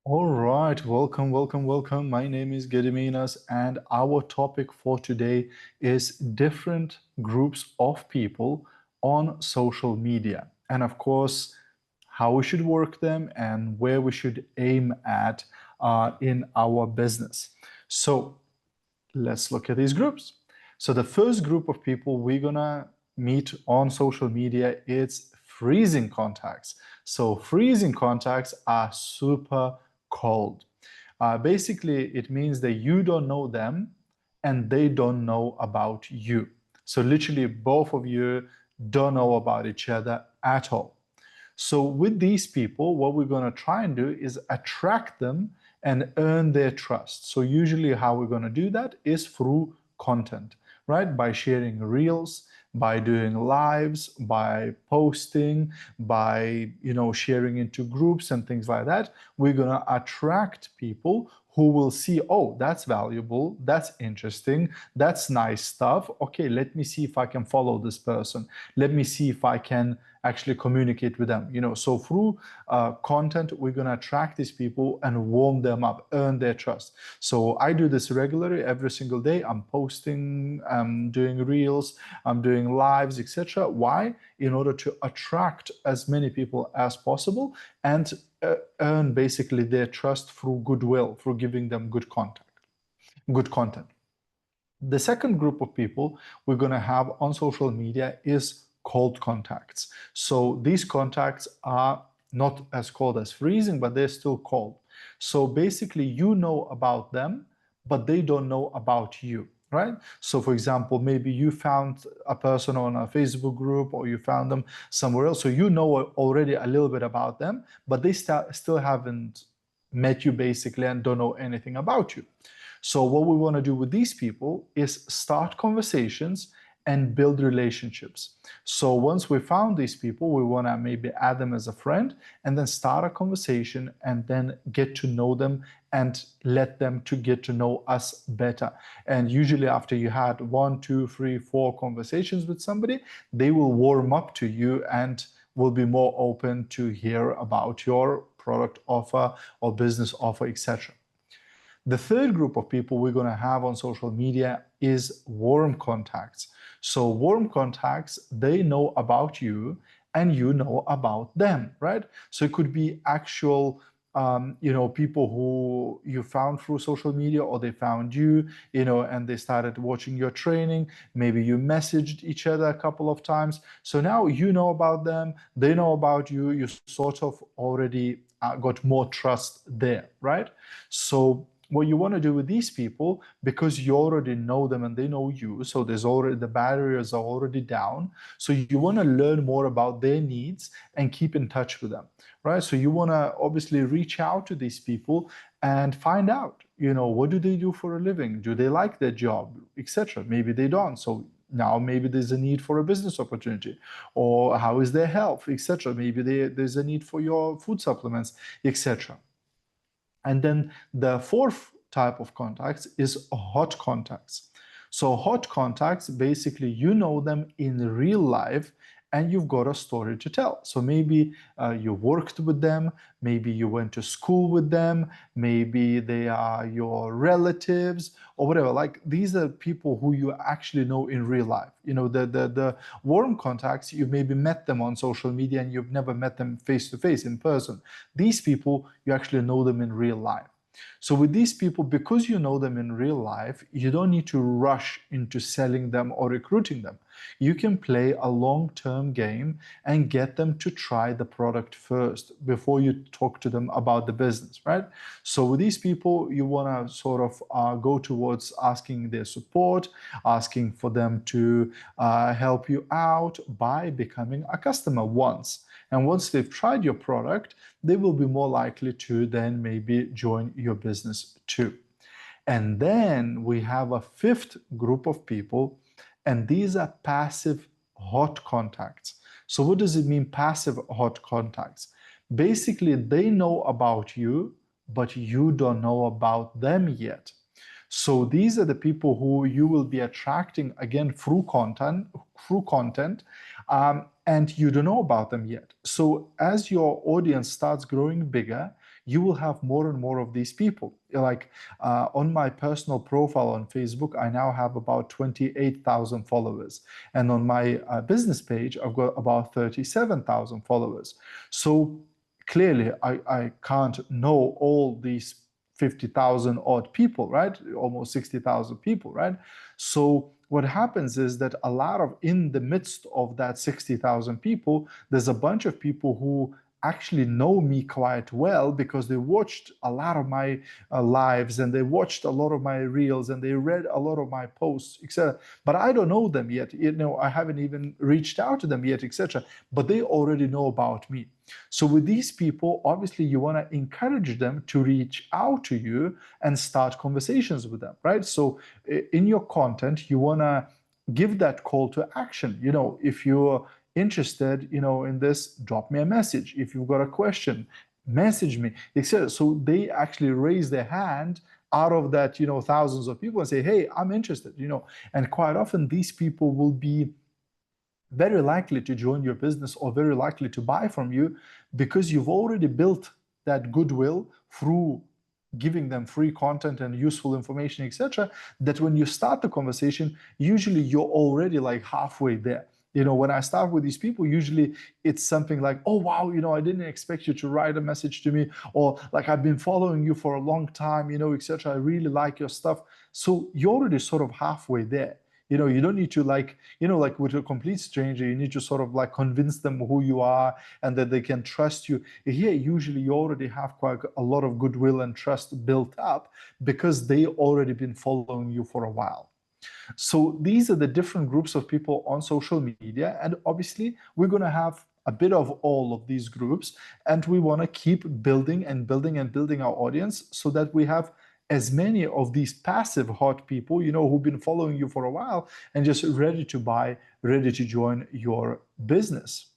All right, welcome, welcome, welcome. My name is Gediminas, and our topic for today is different groups of people on social media. And of course, how we should work them and where we should aim at in our business. So let's look at these groups. So the first group of people we're gonna meet on social media is freezing contacts. So freezing contacts are super cold. Basically, it means that you don't know them and they don't know about you. So literally, both of you don't know about each other at all. So with these people, what we're going to try and do is attract them and earn their trust. So usually how we're going to do that is through content, right? By sharing reels, by doing lives, by posting, by sharing into groups and things like that. We're going to attract people who will see, oh, that's valuable, that's interesting, that's nice stuff. Okay, let me see if I can follow this person. Let me see if I can actually communicate with them. So through content, we're going to attract these people and warm them up, earn their trust. So I do this regularly every single day. I'm posting, I'm doing reels, I'm doing lives, etc. Why? In order to attract as many people as possible and earn basically their trust through goodwill, through giving them good content. The second group of people we're going to have on social media is cold contacts. So these contacts are not as cold as freezing, but they're still cold. So basically, you know about them, but they don't know about you, right? So for example, maybe you found a person on a Facebook group or you found them somewhere else. So you know already a little bit about them, but they still haven't met you basically and don't know anything about you. So what we want to do with these people is start conversations and build relationships. So once we found these people, we want to maybe add them as a friend and then start a conversation and then get to know them and let them to get to know us better. And usually after you had 1, 2, 3, 4 conversations with somebody, they will warm up to you and will be more open to hear about your product offer or business offer, etc. The third group of people we're going to have on social media is warm contacts. So warm contacts, they know about you and you know about them, right? So it could be actual people who you found through social media or they found you, and they started watching your training. Maybe you messaged each other a couple of times. So now you know about them, they know about you, you sort of already got more trust there, right? So what you want to do with these people, because you already know them and they know you, so there's already the barriers are already down. So you want to learn more about their needs and keep in touch with them, right? So you want to obviously reach out to these people and find out, what do they do for a living? Do they like their job, etc.? Maybe they don't. So now maybe there's a need for a business opportunity, or how is their health, etc. Maybe there's a need for your food supplements, etc. And then the fourth type of contacts is hot contacts. So hot contacts, basically, you know them in real life and you've got a story to tell. So maybe you worked with them, maybe you went to school with them, maybe they are your relatives or whatever. Like these are people who you actually know in real life. The warm contacts, you maybe met them on social media and you've never met them face to face in person. These people, you actually know them in real life. So with these people, because you know them in real life, you don't need to rush into selling them or recruiting them. You can play a long-term game and get them to try the product first before you talk to them about the business, right? So with these people, you want to sort of go towards asking their support, asking for them to help you out by becoming a customer once. And once they've tried your product, they will be more likely to then maybe join your business too. And then we have a fifth group of people, and these are passive hot contacts. So what does it mean, passive hot contacts? Basically, they know about you, but you don't know about them yet. So these are the people who you will be attracting again through content, and you don't know about them yet. So as your audience starts growing bigger, you will have more and more of these people. Like on my personal profile on Facebook, I now have about 28,000 followers. And on my business page, I've got about 37,000 followers. So clearly, I can't know all these 50,000 odd people, right? Almost 60,000 people, right? So what happens is that a lot of, in the midst of that 60,000 people, there's a bunch of people who actually know me quite well because they watched a lot of my lives, and they watched a lot of my reels, and they read a lot of my posts, etc. But I don't know them yet. I haven't even reached out to them yet, etc. But they already know about me. So with these people, obviously you want to encourage them to reach out to you and start conversations with them, right? So in your content, you want to give that call to action. If you're interested, in this, drop me a message. If you've got a question, message me, etc. So they actually raise their hand out of that, thousands of people and say, hey, I'm interested, and quite often these people will be very likely to join your business or very likely to buy from you because you've already built that goodwill through giving them free content and useful information, etc., that when you start the conversation, usually you're already like halfway there. When I start with these people, usually it's something like, oh, wow, I didn't expect you to write a message to me, or like, I've been following you for a long time, etc. I really like your stuff. So you're already sort of halfway there. You don't need to like with a complete stranger, you need to sort of like convince them who you are and that they can trust you. Here, usually you already have quite a lot of goodwill and trust built up because they already been following you for a while. So these are the different groups of people on social media. And obviously, we're going to have a bit of all of these groups. And we want to keep building and building and building our audience so that we have as many of these passive hot people, who've been following you for a while and just ready to buy, ready to join your business.